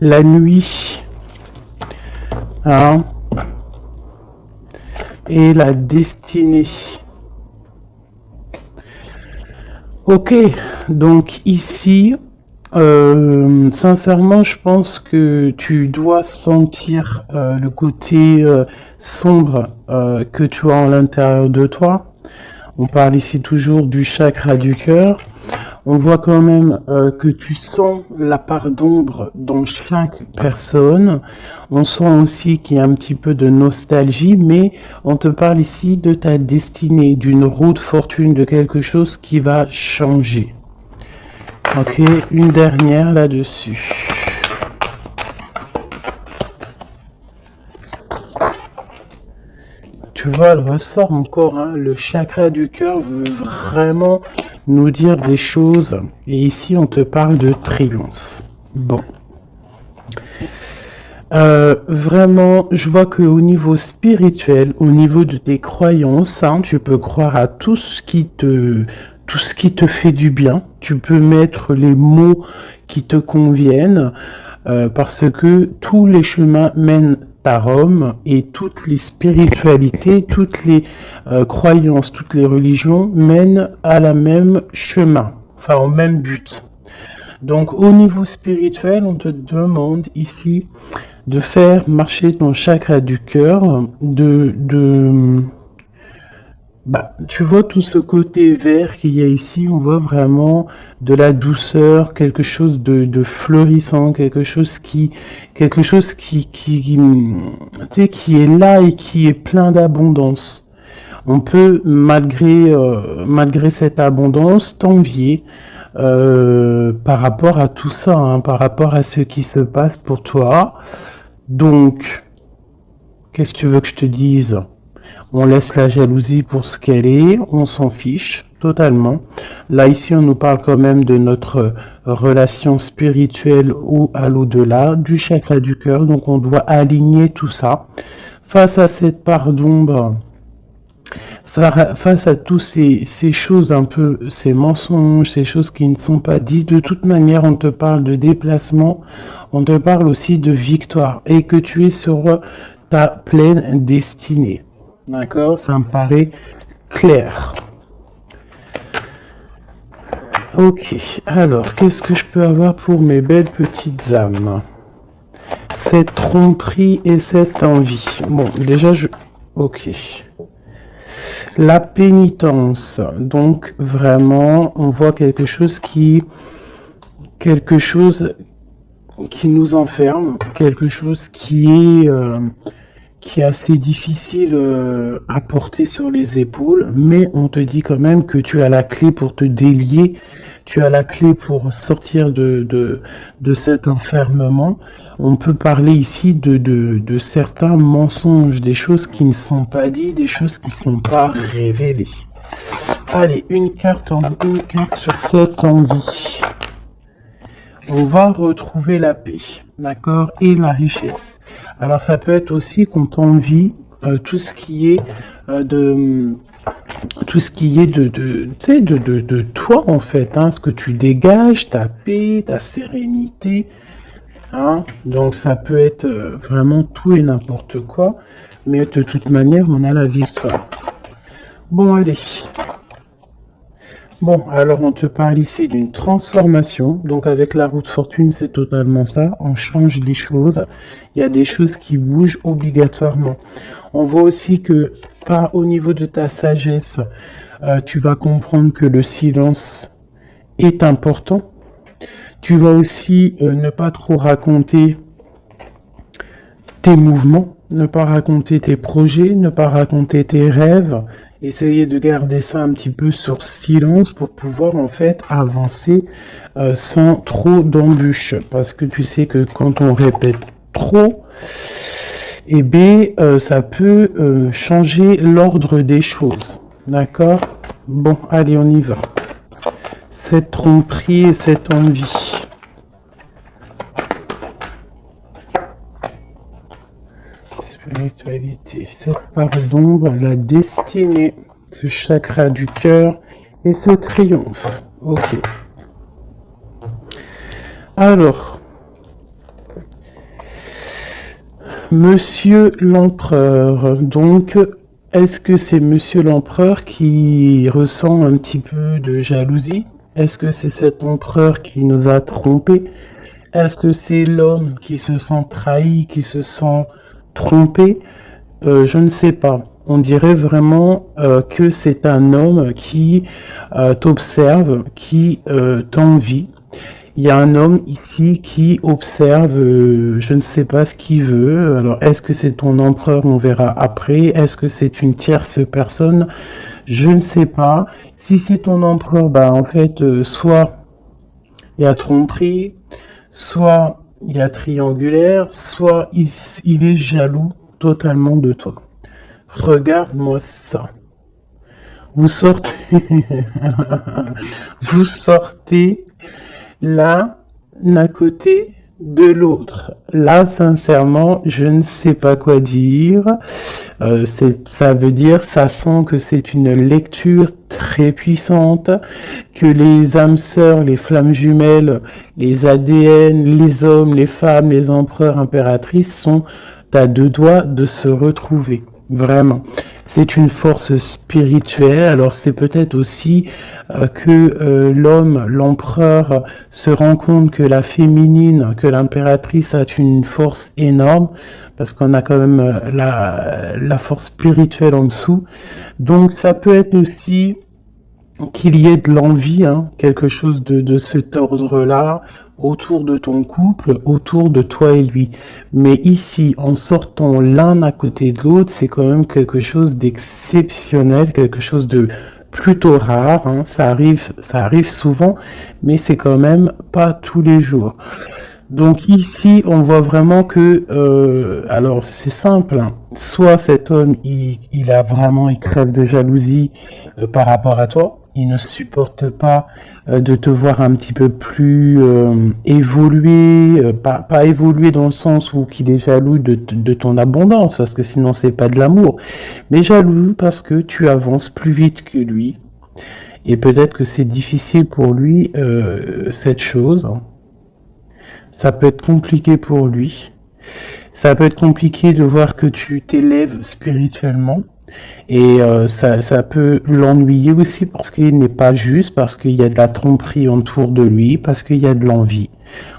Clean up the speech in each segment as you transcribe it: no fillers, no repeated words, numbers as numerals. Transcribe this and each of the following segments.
la nuit, hein, et la destinée. Ok, donc ici, sincèrement, je pense que tu dois sentir le côté sombre que tu as à l'intérieur de toi. On parle ici toujours du chakra du cœur. On voit quand même que tu sens la part d'ombre dans chaque personne. On sent aussi qu'il y a un petit peu de nostalgie, mais on te parle ici de ta destinée, d'une roue de fortune, de quelque chose qui va changer. Ok, une dernière là-dessus. Tu vois, elle ressort encore, hein, le chakra du cœur veut vraiment nous dire des choses. Et ici, on te parle de triomphe. Bon. Vraiment, je vois qu'au niveau spirituel, au niveau de tes croyances, hein, tu peux croire à tout ce qui te fait du bien. Tu peux mettre les mots qui te conviennent, parce que tous les chemins mènent à Rome et toutes les spiritualités, toutes les croyances, toutes les religions mènent à la même chemin, enfin au même but. Donc au niveau spirituel, on te demande ici de faire marcher ton chakra du cœur, tu vois tout ce côté vert qu'il y a ici, on voit vraiment de la douceur, quelque chose de fleurissant, quelque chose tu sais, qui est là et qui est plein d'abondance. On peut, malgré cette abondance, t'envier par rapport à tout ça, hein, par rapport à ce qui se passe pour toi. Donc, qu'est-ce que tu veux que je te dise? On laisse la jalousie pour ce qu'elle est, on s'en fiche totalement. Là, ici, on nous parle quand même de notre relation spirituelle ou à l'au-delà, du chakra du cœur, donc on doit aligner tout ça. Face à cette part d'ombre, face à tous ces choses un peu, ces mensonges, ces choses qui ne sont pas dites, de toute manière, on te parle de déplacement, on te parle aussi de victoire et que tu es sur ta pleine destinée. D'accord? Ça me paraît clair. Ok, alors, qu'est-ce que je peux avoir pour mes belles petites âmes? Cette tromperie et cette envie. Bon, déjà, ok. La pénitence. Donc, vraiment, on voit quelque chose qui nous enferme, quelque chose qui est assez difficile à porter sur les épaules, mais on te dit quand même que tu as la clé pour te délier, tu as la clé pour sortir de cet enfermement. On peut parler ici de certains mensonges, des choses qui ne sont pas dites, des choses qui ne sont pas révélées. Allez, une carte sur cette envie. On va retrouver la paix, d'accord, et la richesse. Alors ça peut être aussi qu'on t'envie tout ce qui est de toi en fait, hein, ce que tu dégages, ta paix, ta sérénité, hein. Donc ça peut être vraiment tout et n'importe quoi, mais de toute manière on a la victoire. Bon allez. Bon, alors on te parle ici d'une transformation. Donc avec la roue de fortune, c'est totalement ça. On change les choses. Il y a des choses qui bougent obligatoirement. On voit aussi que, au niveau de ta sagesse, tu vas comprendre que le silence est important. Tu vas aussi ne pas trop raconter tes mouvements, ne pas raconter tes projets, ne pas raconter tes rêves. Essayer de garder ça un petit peu sur silence pour pouvoir en fait avancer sans trop d'embûches. Parce que tu sais que quand on répète trop, eh bien, ça peut changer l'ordre des choses. D'accord? Bon, allez, on y va. Cette tromperie et cette envie. Spiritualité, cette part d'ombre, la destinée, ce chakra du cœur et ce triomphe. Ok. Alors, Monsieur l'Empereur, donc, est-ce que c'est Monsieur l'Empereur qui ressent un petit peu de jalousie? Est-ce que c'est cet empereur qui nous a trompés? Est-ce que c'est l'homme qui se sent trahi, qui se sent trompé? Je ne sais pas. On dirait vraiment que c'est un homme qui t'observe, qui t'envie. Il y a un homme ici qui observe, je ne sais pas ce qu'il veut. Alors, est-ce que c'est ton empereur? On verra après. Est-ce que c'est une tierce personne? Je ne sais pas. Si c'est ton empereur, bah en fait, soit il y a tromperie, soit il y a triangulaire, soit il est jaloux totalement de toi. Regarde-moi ça. Vous sortez, vous sortez l'un à côté de l'autre. Là, sincèrement, je ne sais pas quoi dire. Ça veut dire, ça sent que c'est une lecture très puissante, que les âmes sœurs, les flammes jumelles, les ADN, les hommes, les femmes, les empereurs, impératrices sont à deux doigts de se retrouver. Vraiment. C'est une force spirituelle. Alors c'est peut-être aussi que l'homme, l'empereur, se rend compte que la féminine, que l'impératrice a une force énorme, parce qu'on a quand même la force spirituelle en dessous. Donc ça peut être aussi qu'il y ait de l'envie, hein, quelque chose de cet ordre-là, autour de ton couple, autour de toi et lui. Mais ici, en sortant l'un à côté de l'autre, c'est quand même quelque chose d'exceptionnel, quelque chose de plutôt rare, hein. Ça arrive souvent, mais c'est quand même pas tous les jours. Donc ici, on voit vraiment que, alors c'est simple, hein. Soit cet homme, il crève de jalousie par rapport à toi, il ne supporte pas de te voir un petit peu plus évoluer, pas évoluer dans le sens où qu'il est jaloux de ton abondance, parce que sinon c'est pas de l'amour, mais jaloux parce que tu avances plus vite que lui, et peut-être que c'est difficile pour lui cette chose. Ça peut être compliqué pour lui. Ça peut être compliqué de voir que tu t'élèves spirituellement. Et ça peut l'ennuyer aussi parce qu'il n'est pas juste, parce qu'il y a de la tromperie autour de lui, parce qu'il y a de l'envie.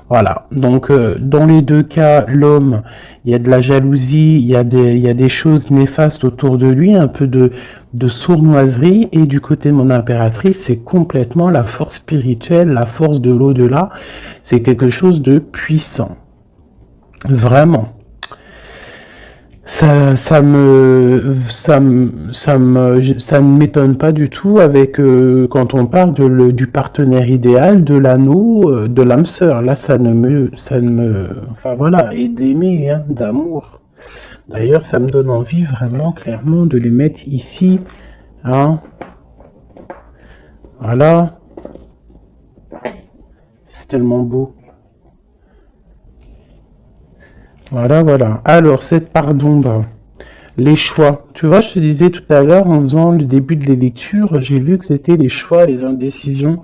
Voilà. Donc dans les deux cas, l'homme, il y a de la jalousie, il y a des choses néfastes autour de lui, un peu de sournoiserie. Et du côté de mon impératrice, c'est complètement la force spirituelle, la force de l'au-delà. C'est quelque chose de puissant. Vraiment. Ça ne m'étonne pas du tout avec quand on parle du partenaire idéal, de l'anneau, de l'âme sœur. Là, enfin voilà, et d'aimer, hein, d'amour. D'ailleurs, ça me donne envie vraiment clairement de les mettre ici, hein. Voilà, c'est tellement beau. Voilà, voilà. Alors, cette part d'ombre. Les choix. Tu vois, je te disais tout à l'heure, en faisant le début de les lectures, j'ai vu que c'était les choix, les indécisions,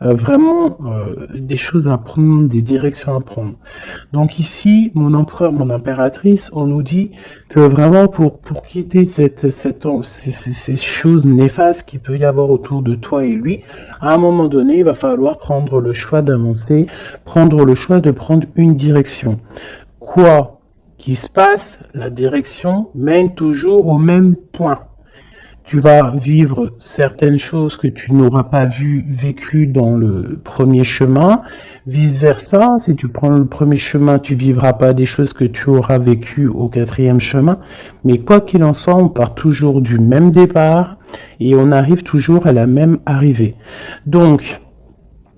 vraiment des choses à prendre, des directions à prendre. Donc ici, mon empereur, mon impératrice, on nous dit que vraiment pour quitter ces choses néfastes qu'il peut y avoir autour de toi et lui, à un moment donné, il va falloir prendre le choix d'avancer, prendre le choix de prendre une direction. Quoi qui se passe, la direction mène toujours au même point. Tu vas vivre certaines choses que tu n'auras pas vécues dans le premier chemin. Vice versa, si tu prends le premier chemin, tu vivras pas des choses que tu auras vécues au quatrième chemin. Mais quoi qu'il en soit, on part toujours du même départ et on arrive toujours à la même arrivée. Donc,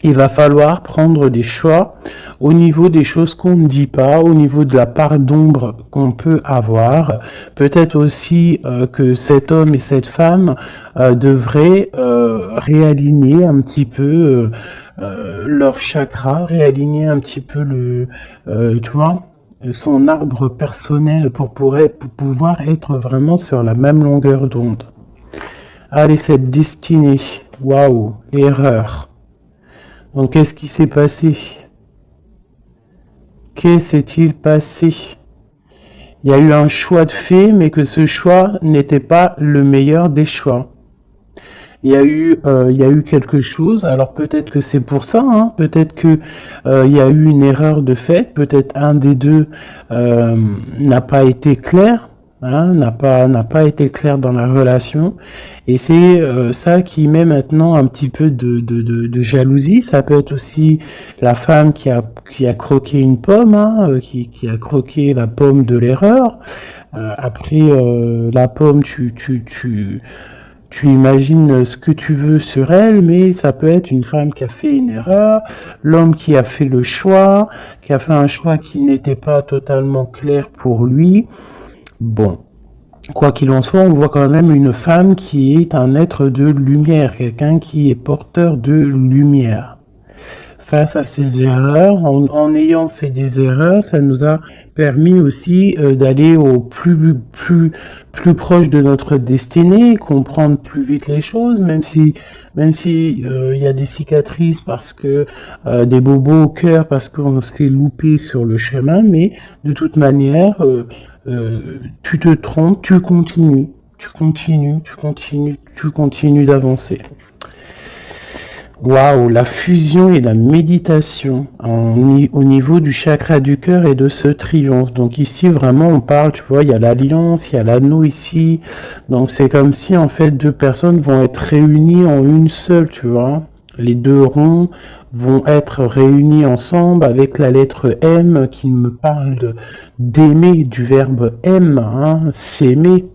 il va falloir prendre des choix au niveau des choses qu'on ne dit pas, au niveau de la part d'ombre qu'on peut avoir. Peut-être aussi que cet homme et cette femme devraient réaligner un petit peu leur chakra, réaligner un petit peu tu vois, son arbre personnel pour pouvoir être vraiment sur la même longueur d'onde. Allez, cette destinée, waouh, erreur. Donc, qu'est-ce qui s'est passé? Que s'est-il passé? Il y a eu un choix de fait, mais que ce choix n'était pas le meilleur des choix. Il y a eu quelque chose. Alors peut-être que c'est pour ça, hein, peut-être que il y a eu une erreur de fait. Peut-être un des deux n'a pas été clair, hein, n'a pas été clair dans la relation. Et c'est ça qui met maintenant un petit peu de jalousie. Ça peut être aussi la femme qui a croqué une pomme, hein, qui a croqué la pomme de l'erreur. Après la pomme, tu imagines ce que tu veux sur elle, mais ça peut être une femme qui a fait une erreur, l'homme qui a fait le choix, qui a fait un choix qui n'était pas totalement clair pour lui. Bon, quoi qu'il en soit, on voit quand même une femme qui est un être de lumière, quelqu'un qui est porteur de lumière. Face à ces erreurs, en ayant fait des erreurs, ça nous a permis aussi d'aller au plus proche de notre destinée, comprendre plus vite les choses, même si il y a des cicatrices parce que des bobos au cœur parce qu'on s'est loupé sur le chemin, mais de toute manière, tu te trompes, tu continues d'avancer. Waouh, la fusion et la méditation au niveau du chakra du cœur et de ce triomphe. Donc ici vraiment on parle, tu vois, il y a l'alliance, il y a l'anneau ici. Donc c'est comme si en fait deux personnes vont être réunies en une seule, tu vois. Les deux ronds vont être réunis ensemble avec la lettre M qui me parle d'aimer, du verbe aime, hein, s'aimer.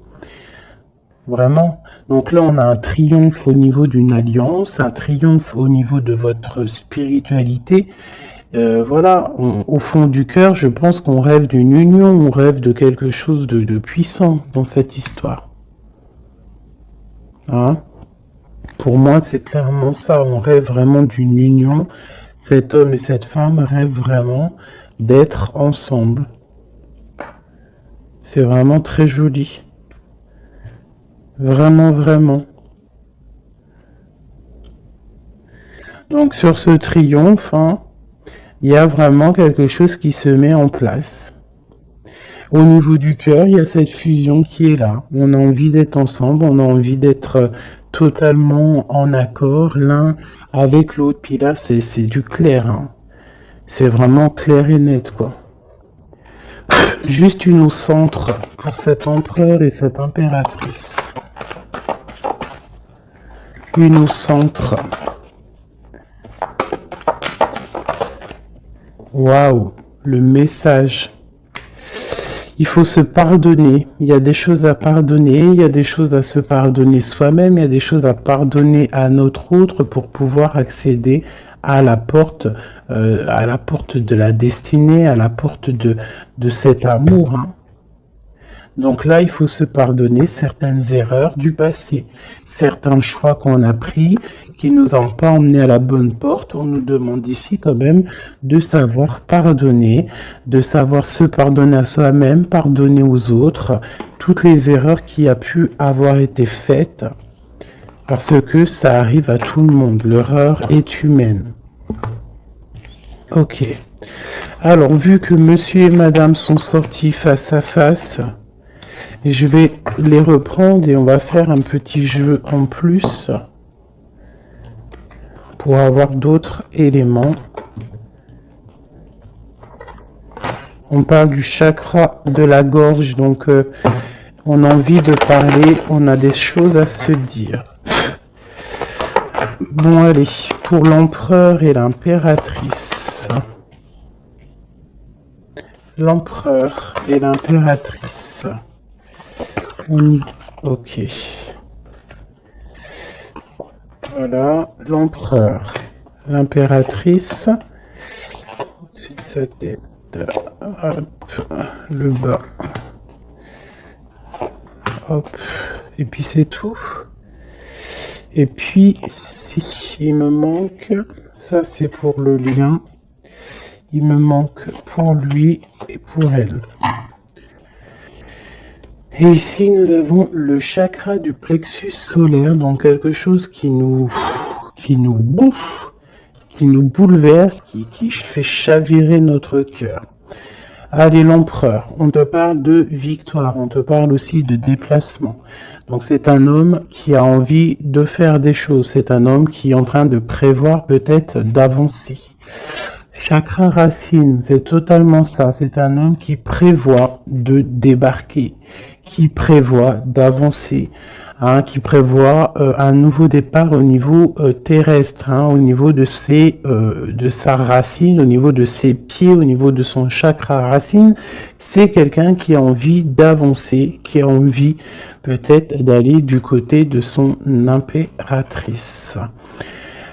Vraiment. Donc là, on a un triomphe au niveau d'une alliance, un triomphe au niveau de votre spiritualité. Voilà, au fond du cœur, je pense qu'on rêve d'une union, on rêve de quelque chose de puissant dans cette histoire. Hein? Pour moi, c'est clairement ça. On rêve vraiment d'une union. Cet homme et cette femme rêvent vraiment d'être ensemble. C'est vraiment très joli. Vraiment, vraiment. Donc sur ce triomphe, hein, il y a vraiment quelque chose qui se met en place. Au niveau du cœur, il y a cette fusion qui est là. On a envie d'être ensemble, on a envie d'être totalement en accord l'un avec l'autre. Puis là, c'est du clair. Hein. C'est vraiment clair et net, quoi. Juste une au centre pour cet empereur et cette impératrice. Une au centre. Waouh, le message. Il faut se pardonner. Il y a des choses à pardonner, il y a des choses à se pardonner soi-même, il y a des choses à pardonner à notre autre pour pouvoir accéder à la porte de la destinée, à la porte de cet amour. Hein. Donc là, il faut se pardonner certaines erreurs du passé, certains choix qu'on a pris qui nous ont pas emmenés à la bonne porte. On nous demande ici quand même de savoir pardonner, de savoir se pardonner à soi-même, pardonner aux autres, toutes les erreurs qui a pu avoir été faites, parce que ça arrive à tout le monde. L'erreur est humaine. Ok. Alors, vu que monsieur et madame sont sortis face à face, je vais les reprendre et on va faire un petit jeu en plus pour avoir d'autres éléments. On parle du chakra de la gorge, donc on a envie de parler, on a des choses à se dire. Bon allez, pour l'empereur et l'impératrice. L'empereur et l'impératrice. On y... Ok. Voilà, l'empereur, l'impératrice, au-dessus de sa tête, hop, le bas, hop, et puis c'est tout. Et puis, si il me manque, ça c'est pour le lien, il me manque pour lui et pour elle. Et ici, nous avons le chakra du plexus solaire, donc quelque chose qui nous bouffe, qui nous bouleverse, qui fait chavirer notre cœur. Allez, l'empereur, on te parle de victoire, on te parle aussi de déplacement. Donc c'est un homme qui a envie de faire des choses, c'est un homme qui est en train de prévoir peut-être d'avancer. Chakra racine, c'est totalement ça, c'est un homme qui prévoit de débarquer, qui prévoit d'avancer, hein, qui prévoit un nouveau départ au niveau terrestre, hein, au niveau de sa racine, au niveau de ses pieds, au niveau de son chakra racine. C'est quelqu'un qui a envie d'avancer, qui a envie peut-être d'aller du côté de son impératrice.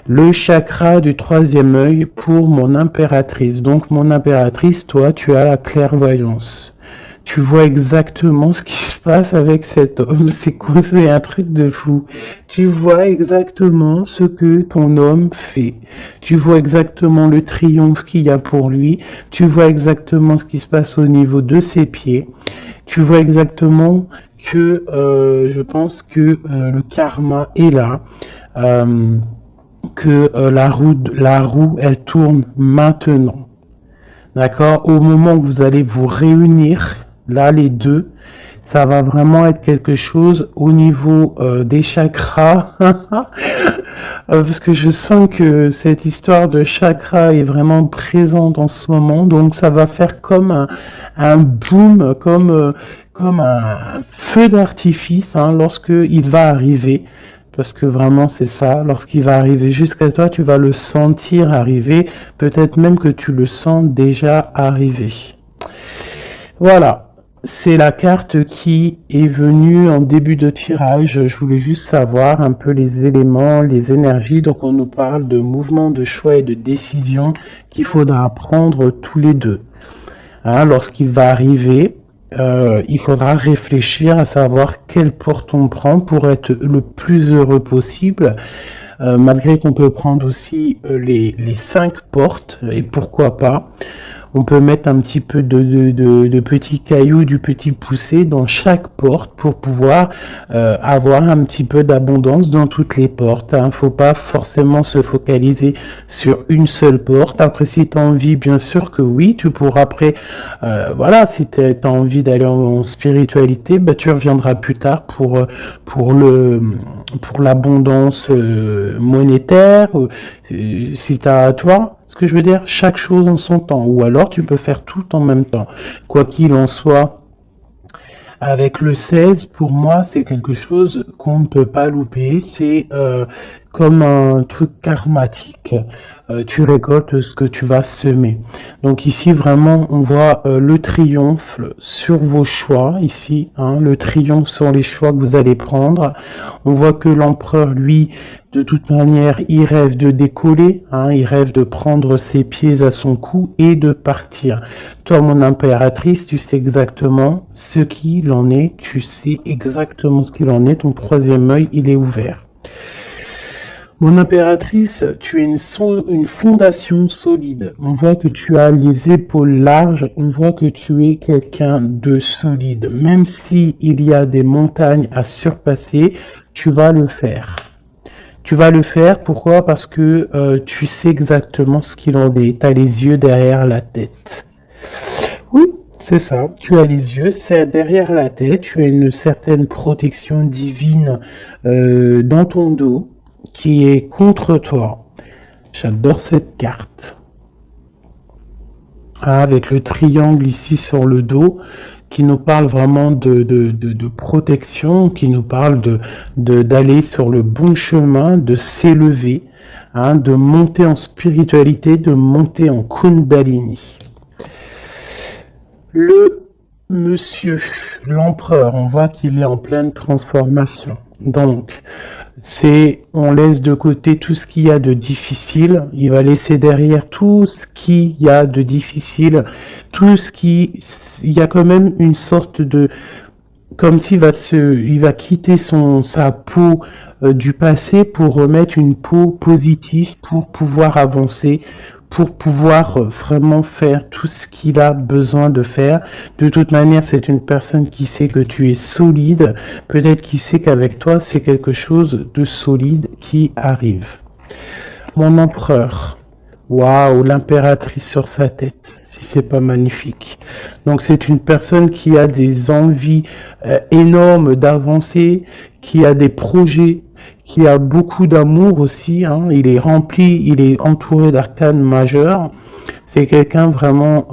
Le chakra du troisième œil pour mon impératrice. Donc mon impératrice, toi, tu as la clairvoyance. Tu vois exactement ce qui se passe avec cet homme. C'est quoi? C'est un truc de fou. Tu vois exactement ce que ton homme fait. Tu vois exactement le triomphe qu'il y a pour lui. Tu vois exactement ce qui se passe au niveau de ses pieds. Tu vois exactement que je pense que le karma est là. Que la roue, elle tourne maintenant. D'accord? Au moment où vous allez vous réunir, là, les deux, ça va vraiment être quelque chose au niveau des chakras. Parce que je sens que cette histoire de chakra est vraiment présente en ce moment. Donc, ça va faire comme un boom, comme un feu d'artifice, hein, lorsque il va arriver. Parce que vraiment, c'est ça. Lorsqu'il va arriver jusqu'à toi, tu vas le sentir arriver. Peut-être même que tu le sens déjà arriver. Voilà. C'est la carte qui est venue en début de tirage. Je voulais juste savoir un peu les éléments, les énergies. Donc, on nous parle de mouvement, de choix et de décision qu'il faudra prendre tous les deux. Hein, lorsqu'il va arriver, il faudra réfléchir à savoir quelle porte on prend pour être le plus heureux possible, malgré qu'on peut prendre aussi les 5 portes, et pourquoi pas. On peut mettre un petit peu de petits cailloux, du petit poussé dans chaque porte pour pouvoir avoir un petit peu d'abondance dans toutes les portes. Hein. Faut pas forcément se focaliser sur une seule porte. Après, si tu as envie, bien sûr que oui, tu pourras après, voilà, si tu as envie d'aller en spiritualité, bah, tu reviendras plus tard pour l'abondance monétaire. Si tu as, toi, ce que je veux dire, chaque chose en son temps, ou alors tu peux faire tout en même temps. Quoi qu'il en soit, avec le 16, pour moi, c'est quelque chose qu'on ne peut pas louper. C'est comme un truc karmatique. Tu récoltes ce que tu vas semer. Donc ici, vraiment, on voit le triomphe sur vos choix. Ici, hein, le triomphe sur les choix que vous allez prendre. On voit que l'empereur, lui, de toute manière, il rêve de décoller. Hein, il rêve de prendre ses pieds à son cou et de partir. Toi, mon impératrice, tu sais exactement ce qu'il en est. Tu sais exactement ce qu'il en est. Ton troisième œil, il est ouvert. Mon impératrice, tu es une fondation solide. On voit que tu as les épaules larges. On voit que tu es quelqu'un de solide. Même si il y a des montagnes à surpasser, tu vas le faire. Tu vas le faire, pourquoi? Parce que tu sais exactement ce qu'il en est. Tu as les yeux derrière la tête. Oui, c'est ça. Tu as les yeux, c'est derrière la tête. Tu as une certaine protection divine dans ton dos qui est contre toi. J'adore cette carte. Ah, avec le triangle ici sur le dos qui nous parle vraiment de protection, qui nous parle d'aller sur le bon chemin, de s'élever, hein, de monter en spiritualité, de monter en Kundalini. Le monsieur, l'empereur, on voit qu'il est en pleine transformation. Donc, on laisse de côté tout ce qu'il y a de difficile, il va laisser derrière tout ce qu'il y a de difficile, il y a quand même une sorte de, comme s'il il va quitter sa peau du passé pour remettre une peau positive pour pouvoir avancer, pour pouvoir vraiment faire tout ce qu'il a besoin de faire. De toute manière, c'est une personne qui sait que tu es solide, peut-être qu'il sait qu'avec toi, c'est quelque chose de solide qui arrive. Mon empereur, waouh, l'impératrice sur sa tête. si c'est pas magnifique. Donc c'est une personne qui a des envies énormes d'avancer, qui a des projets, qui a beaucoup d'amour aussi, hein. Il est rempli, il est entouré d'arcanes majeurs. C'est quelqu'un vraiment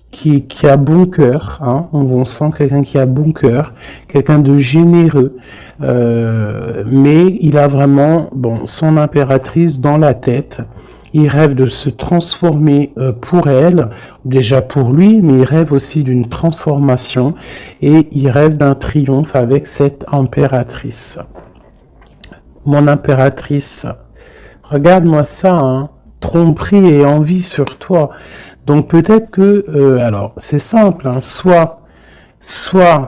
qui a bon cœur, hein. On sent quelqu'un qui a bon cœur, quelqu'un de généreux, mais il a vraiment son impératrice dans la tête. Il rêve de se transformer pour elle, déjà pour lui, mais il rêve aussi d'une transformation et il rêve d'un triomphe avec cette impératrice. Mon impératrice, regarde-moi ça, hein. Tromperie et envie sur toi. Donc peut-être que, alors c'est simple, hein, soit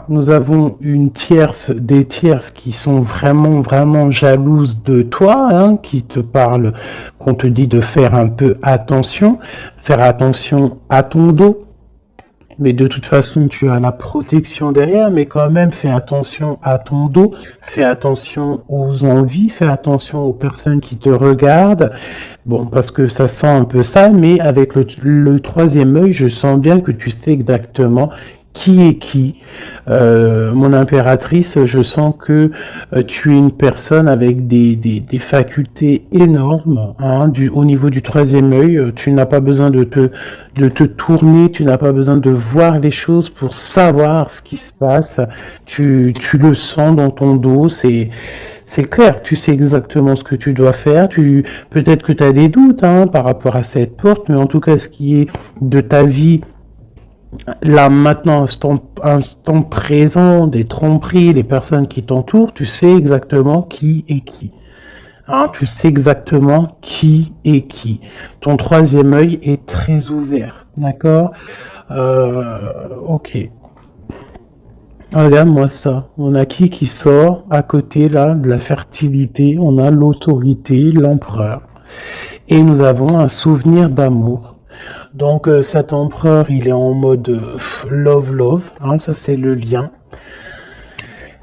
nous avons des tierces qui sont vraiment, vraiment jalouses de toi, hein, qui te parlent, qu'on te dit de faire un peu attention, faire attention à ton dos. Mais de toute façon, tu as la protection derrière, mais quand même, fais attention à ton dos, fais attention aux envies, fais attention aux personnes qui te regardent. Bon, parce que ça sent un peu ça, mais avec le troisième œil, je sens bien que tu sais exactement qui est qui. Mon impératrice, je sens que tu es une personne avec des facultés énormes, hein, au niveau du troisième œil. Tu n'as pas besoin de te tourner, tu n'as pas besoin de voir les choses pour savoir ce qui se passe. Tu le sens dans ton dos, c'est clair, tu sais exactement ce que tu dois faire. Peut-être que tu as des doutes, hein, par rapport à cette porte, mais en tout cas, ce qui est de ta vie, là maintenant, instant présent, des tromperies, les personnes qui t'entourent, tu sais exactement qui est qui. Hein, tu sais exactement qui est qui. Ton troisième œil est très ouvert, d'accord? Ok. Regarde-moi ça. On a qui sort à côté là de la fertilité. On a l'autorité, l'empereur. Et nous avons un souvenir d'amour. Donc cet empereur, il est en mode love, hein, ça c'est le lien.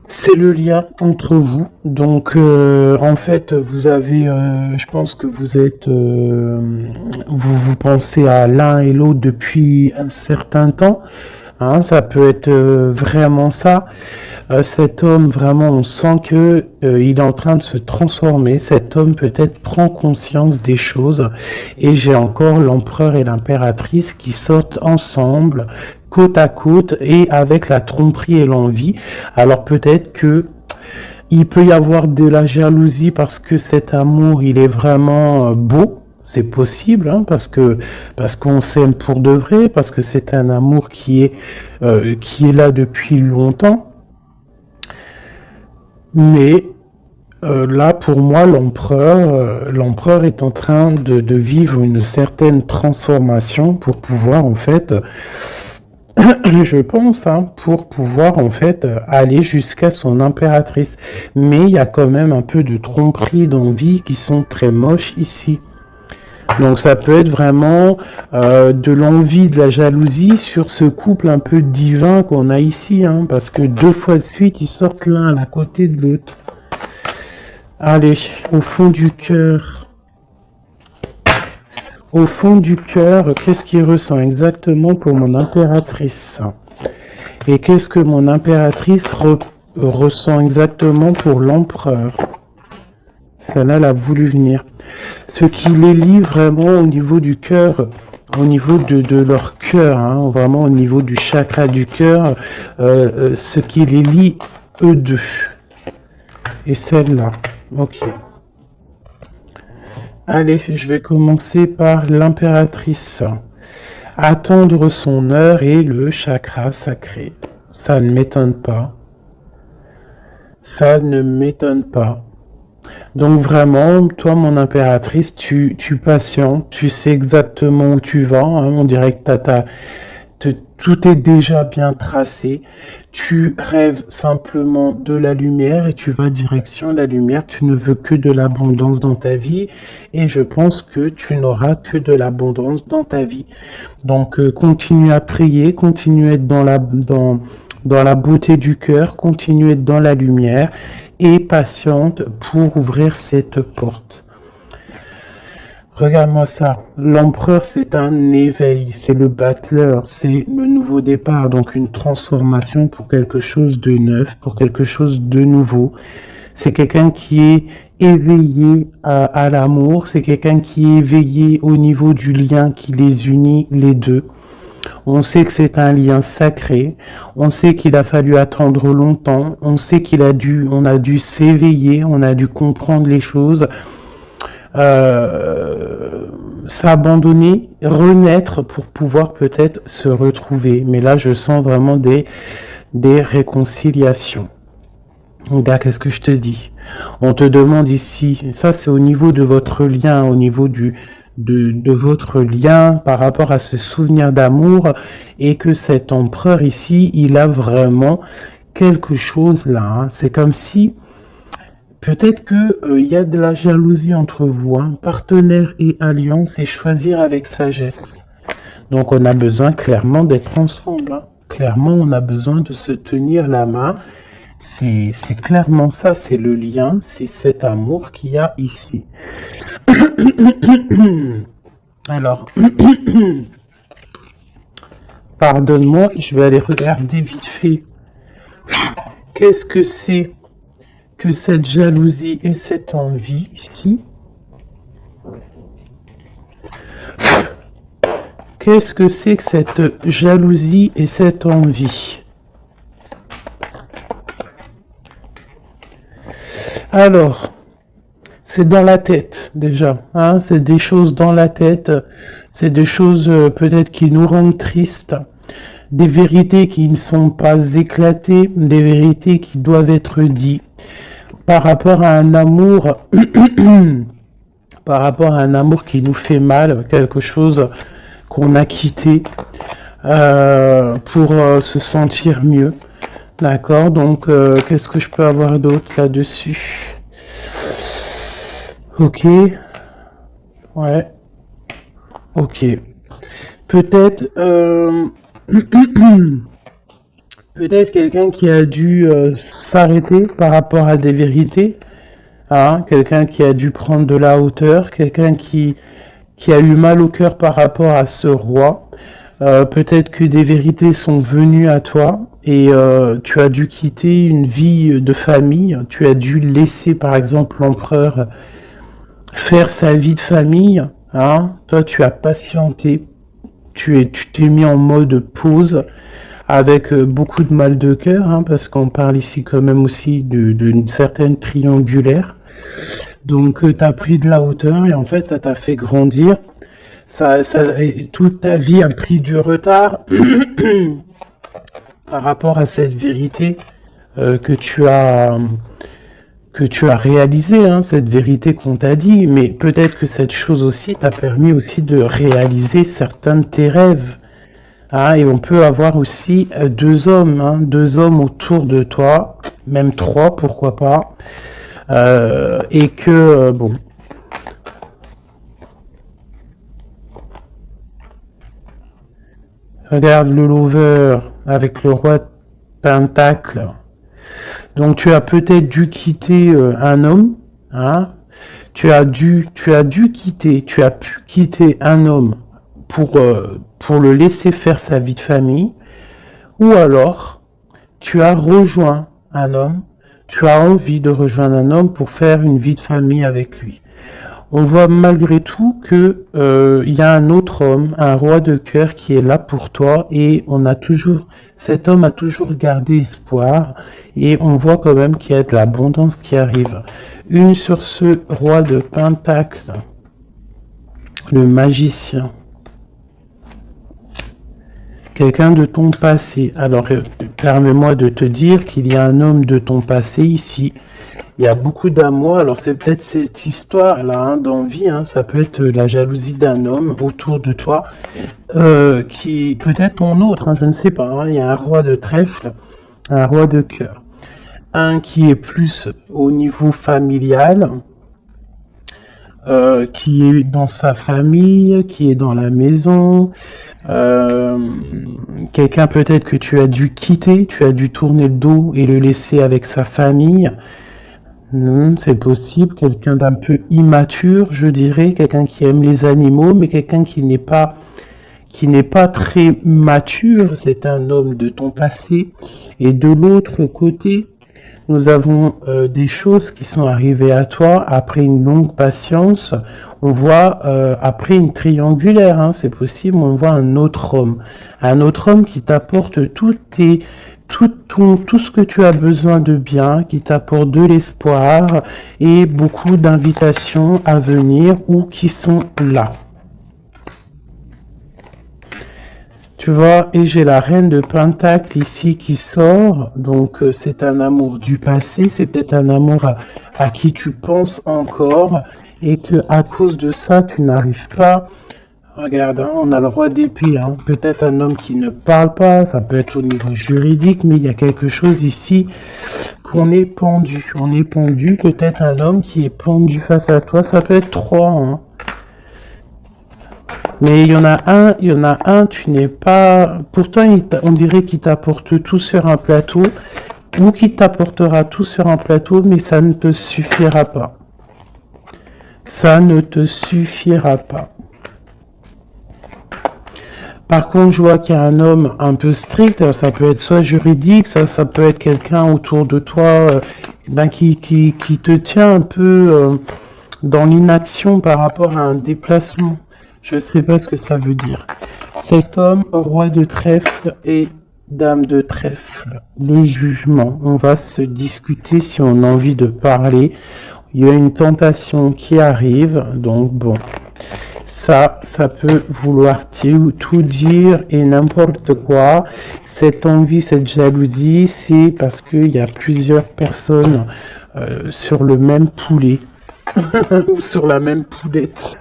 C'est le lien entre vous. Donc en fait, vous avez, je pense que vous pensez à l'un et l'autre depuis un certain temps. Hein, ça peut être vraiment ça. Cet homme, vraiment, on sent que il est en train de se transformer. Cet homme peut-être prend conscience des choses. Et j'ai encore l'empereur et l'impératrice qui sortent ensemble, côte à côte, et avec la tromperie et l'envie. Alors peut-être que il peut y avoir de la jalousie parce que cet amour, il est vraiment beau. C'est possible, hein, parce qu'on s'aime pour de vrai, parce que c'est un amour qui est là depuis longtemps. Mais là, pour moi, l'empereur est en train de vivre une certaine transformation pour pouvoir en fait, je pense, hein, pour pouvoir en fait aller jusqu'à son impératrice. Mais il y a quand même un peu de tromperie d'envie qui sont très moches ici. Donc ça peut être vraiment de l'envie, de la jalousie sur ce couple un peu divin qu'on a ici, hein, parce que 2 fois de suite, ils sortent l'un à côté de l'autre. Allez, au fond du cœur. Au fond du cœur, qu'est-ce qu'il ressent exactement pour mon impératrice? Et qu'est-ce que mon impératrice ressent exactement pour l'empereur? Celle-là, elle a voulu venir. Ce qui les lie vraiment au niveau du cœur, au niveau de leur cœur, hein, vraiment au niveau du chakra du cœur, ce qui les lie eux deux. Et celle-là. Ok. Allez, je vais commencer par l'impératrice. Attendre son heure et le chakra sacré. Ça ne m'étonne pas. Ça ne m'étonne pas. Donc vraiment, toi, mon impératrice, tu patientes, tu sais exactement où tu vas, hein, on dirait que tout est déjà bien tracé. Tu rêves simplement de la lumière et tu vas direction la lumière. Tu ne veux que de l'abondance dans ta vie et je pense que tu n'auras que de l'abondance dans ta vie. Donc continue à prier, continue à être dans la beauté du cœur, continue à être dans la lumière et patiente pour ouvrir cette porte. Regarde-moi ça. L'empereur, c'est un éveil, c'est le battleur, c'est le nouveau départ, donc une transformation pour quelque chose de neuf, pour quelque chose de nouveau. C'est quelqu'un qui est éveillé à l'amour, c'est quelqu'un qui est éveillé au niveau du lien qui les unit les deux. On sait que c'est un lien sacré, on sait qu'il a fallu attendre longtemps, on sait on a dû s'éveiller, on a dû comprendre les choses, s'abandonner, renaître pour pouvoir peut-être se retrouver. Mais là, je sens vraiment des réconciliations. Regarde, qu'est-ce que je te dis? On te demande ici, ça c'est au niveau de votre lien, au niveau de votre lien par rapport à ce souvenir d'amour, et que cet empereur ici, il a vraiment quelque chose là. Hein. C'est comme si peut-être que y a de la jalousie entre vous, hein, partenaire et alliance, et choisir avec sagesse. Donc on a besoin clairement d'être ensemble. Hein. Clairement, on a besoin de se tenir la main. C'est clairement ça, c'est le lien, c'est cet amour qu'il y a ici. Alors, pardonne-moi, je vais aller regarder vite fait. Qu'est-ce que c'est que cette jalousie et cette envie ici? Qu'est-ce que c'est que cette jalousie et cette envie? Alors, c'est dans la tête déjà, hein, c'est des choses dans la tête, c'est des choses peut-être qui nous rendent tristes, des vérités qui ne sont pas éclatées, des vérités qui doivent être dites par rapport à un amour, par rapport à un amour qui nous fait mal, quelque chose qu'on a quitté pour se sentir mieux. D'accord, donc qu'est-ce que je peux avoir d'autre là-dessus? Ok, ouais, ok. Peut-être peut-être quelqu'un qui a dû s'arrêter par rapport à des vérités, hein, quelqu'un qui a dû prendre de la hauteur, quelqu'un qui a eu mal au cœur par rapport à ce roi. Peut-être que des vérités sont venues à toi et tu as dû quitter une vie de famille, tu as dû laisser par exemple l'empereur faire sa vie de famille, hein. Toi tu as patienté, tu t'es mis en mode pause avec beaucoup de mal de cœur, hein, parce qu'on parle ici quand même aussi d'une certaine triangulaire. Donc tu as pris de la hauteur et en fait ça t'a fait grandir. Toute ta vie a pris du retard par rapport à cette vérité que tu as réalisée, hein, cette vérité qu'on t'a dit. Mais peut-être que cette chose aussi t'a permis aussi de réaliser certains de tes rêves. Hein, et on peut avoir aussi deux hommes, hein, deux hommes autour de toi, même trois, pourquoi pas. Et que, bon... Regarde le lover avec le roi de pentacle. Donc tu as peut-être dû quitter un homme, hein. Tu as pu quitter un homme pour le laisser faire sa vie de famille, ou alors tu as rejoint un homme, tu as envie de rejoindre un homme pour faire une vie de famille avec lui. On voit malgré tout que il y a un autre homme, un roi de cœur qui est là pour toi, et cet homme a toujours gardé espoir, et on voit quand même qu'il y a de l'abondance qui arrive. Une sur ce roi de pentacle, le magicien. Quelqu'un de ton passé. Alors, permets-moi de te dire qu'il y a un homme de ton passé ici. Il y a beaucoup d'amour. Alors, c'est peut-être cette histoire-là, hein, d'envie. Hein, ça peut être la jalousie d'un homme autour de toi, qui peut-être ton autre. Hein, je ne sais pas. Hein, il y a un roi de trèfle, un roi de cœur. Un qui est plus au niveau familial, qui est dans sa famille, qui est dans la maison. Quelqu'un peut-être que tu as dû quitter, tu as dû tourner le dos et le laisser avec sa famille. Non, c'est possible, quelqu'un d'un peu immature, je dirais, quelqu'un qui aime les animaux, mais quelqu'un qui n'est pas très mature, c'est un homme de ton passé. Et de l'autre côté, nous avons des choses qui sont arrivées à toi après une longue patience. On voit après une triangulaire, hein, c'est possible, on voit un autre homme qui t'apporte tout ce que tu as besoin de bien, qui t'apporte de l'espoir et beaucoup d'invitations à venir ou qui sont là. Tu vois, et j'ai la reine de Pentacle ici qui sort, donc c'est un amour du passé, c'est peut-être un amour à qui tu penses encore, et que à cause de ça, tu n'arrives pas. Regarde, hein, on a le roi d'épée, hein. Peut-être un homme qui ne parle pas, ça peut être au niveau juridique, mais il y a quelque chose ici qu'on est pendu. On est pendu, peut-être un homme qui est pendu face à toi, ça peut être trois, hein. Mais il y en a un, tu n'es pas... Pourtant, on dirait qu'il t'apporte tout sur un plateau, ou qu'il t'apportera tout sur un plateau, mais ça ne te suffira pas. Ça ne te suffira pas. Par contre, je vois qu'il y a un homme un peu strict, ça peut être soit juridique, ça peut être quelqu'un autour de toi qui te tient un peu dans l'inaction par rapport à un déplacement. Je sais pas ce que ça veut dire. Cet homme, roi de trèfle et dame de trèfle. Le jugement. On va se discuter si on a envie de parler. Il y a une tentation qui arrive, donc bon. Ça peut vouloir tout dire et n'importe quoi. Cette envie, cette jalousie, c'est parce qu'il y a plusieurs personnes sur le même poulet ou sur la même poulette.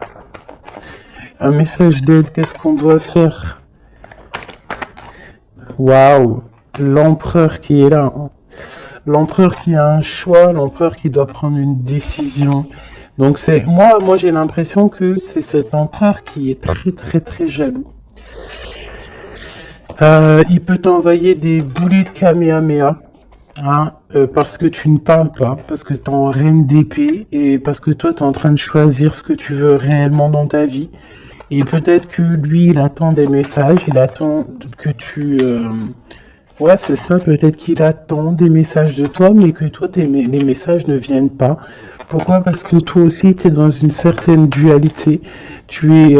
Un message d'aide, qu'est-ce qu'on doit faire? Waouh, l'empereur qui est là. Hein. L'empereur qui a un choix, l'empereur qui doit prendre une décision. Donc c'est moi j'ai l'impression que c'est cet empereur qui est très très très jaloux. Il peut t'envoyer des boulets de Kamehameha, hein, parce que tu ne parles pas, parce que tu es en reine d'épée et parce que toi tu es en train de choisir ce que tu veux réellement dans ta vie. Et peut-être que lui il attend des messages, il attend que tu ouais, c'est ça, peut-être qu'il attend des messages de toi, mais que toi, les messages ne viennent pas. Pourquoi? Parce que toi aussi, tu es dans une certaine dualité. Tu es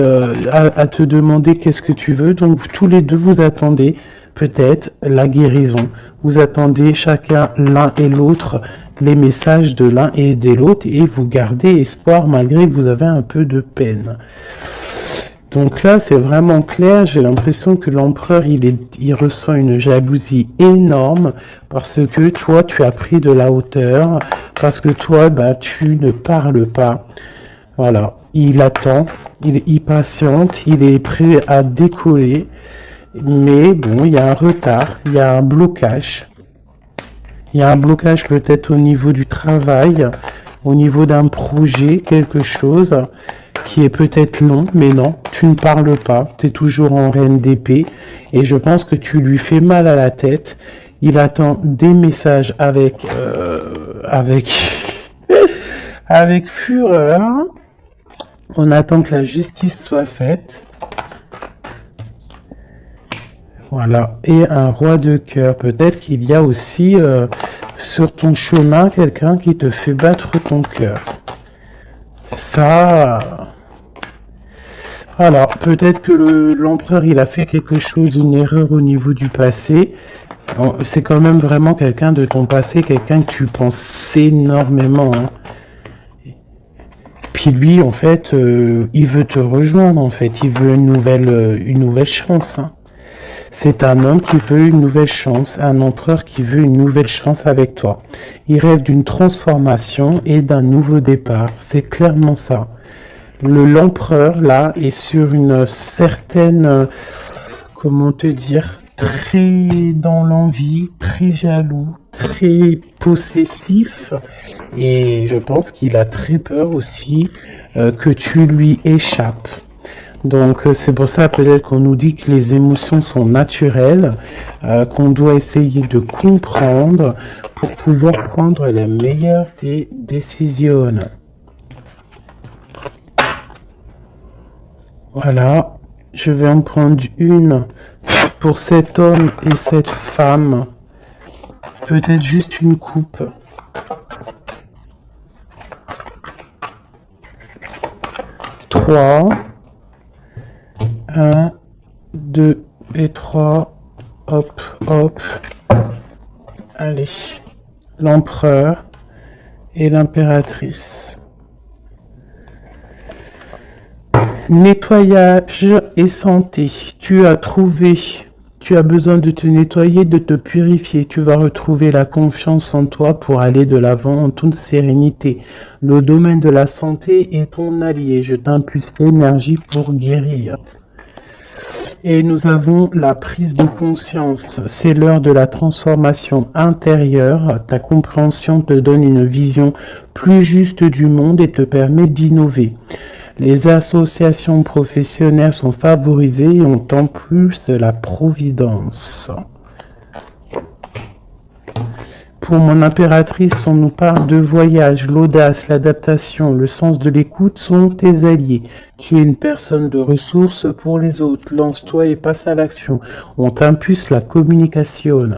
à te demander qu'est-ce que tu veux. Donc, tous les deux, vous attendez peut-être la guérison. Vous attendez chacun, l'un et l'autre, les messages de l'un et de l'autre, et vous gardez espoir malgré que vous avez un peu de peine. Donc là, c'est vraiment clair. J'ai l'impression que l'empereur, il ressent une jalousie énorme parce que toi, tu as pris de la hauteur, parce que toi, tu ne parles pas. Voilà. Il attend, il patiente, il est prêt à décoller. Mais bon, il y a un retard, il y a un blocage. Il y a un blocage peut-être au niveau du travail, au niveau d'un projet, quelque chose qui est peut-être long, mais non, tu ne parles pas, tu es toujours en reine d'épée, et je pense que tu lui fais mal à la tête. Il attend des messages avec avec fureur. On attend que la justice soit faite. Voilà, et un roi de cœur. Peut-être qu'il y a aussi sur ton chemin quelqu'un qui te fait battre ton cœur. Ça... Alors, peut-être que l'empereur, il a fait quelque chose, une erreur au niveau du passé. C'est quand même vraiment quelqu'un de ton passé, quelqu'un que tu penses énormément. Hein. Puis lui, en fait, il veut te rejoindre, en fait. Il veut une nouvelle chance. Hein. C'est un homme qui veut une nouvelle chance, un empereur qui veut une nouvelle chance avec toi. Il rêve d'une transformation et d'un nouveau départ. C'est clairement ça. L'empereur, là, est sur une certaine, comment te dire, très dans l'envie, très jaloux, très possessif. Et je pense qu'il a très peur aussi que tu lui échappes. Donc c'est pour ça peut-être qu'on nous dit que les émotions sont naturelles, qu'on doit essayer de comprendre pour pouvoir prendre la meilleure des décisions. Voilà, je vais en prendre une pour cet homme et cette femme. Peut-être juste une coupe. 3. 1, 2 et 3. Hop, hop. Allez. L'empereur et l'impératrice. Nettoyage et santé. Tu as besoin de te nettoyer, de te purifier. Tu vas retrouver la confiance en toi pour aller de l'avant en toute sérénité. Le domaine de la santé est ton allié. Je t'impulse l'énergie pour guérir. Et nous avons la prise de conscience. C'est l'heure de la transformation intérieure. Ta compréhension te donne une vision plus juste du monde et te permet d'innover. Les associations professionnelles sont favorisées et ont en plus la providence. Pour mon impératrice, on nous parle de voyage, l'audace, l'adaptation, le sens de l'écoute sont tes alliés. Tu es une personne de ressources pour les autres. Lance-toi et passe à l'action. On t'impulse la communication.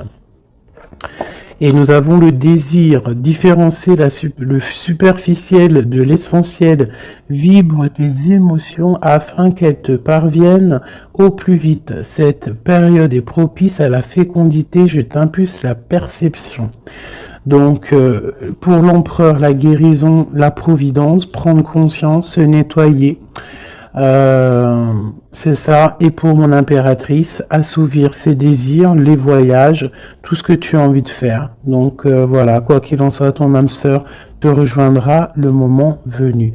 Et nous avons le désir, différencier le superficiel de l'essentiel. Vibre tes émotions afin qu'elles te parviennent au plus vite. Cette période est propice à la fécondité, je t'impulse la perception. Donc, pour l'empereur, la guérison, la providence, prendre conscience, se nettoyer. C'est ça. Et pour mon impératrice, assouvir ses désirs, les voyages, tout ce que tu as envie de faire. Donc voilà, quoi qu'il en soit, ton âme sœur te rejoindra le moment venu.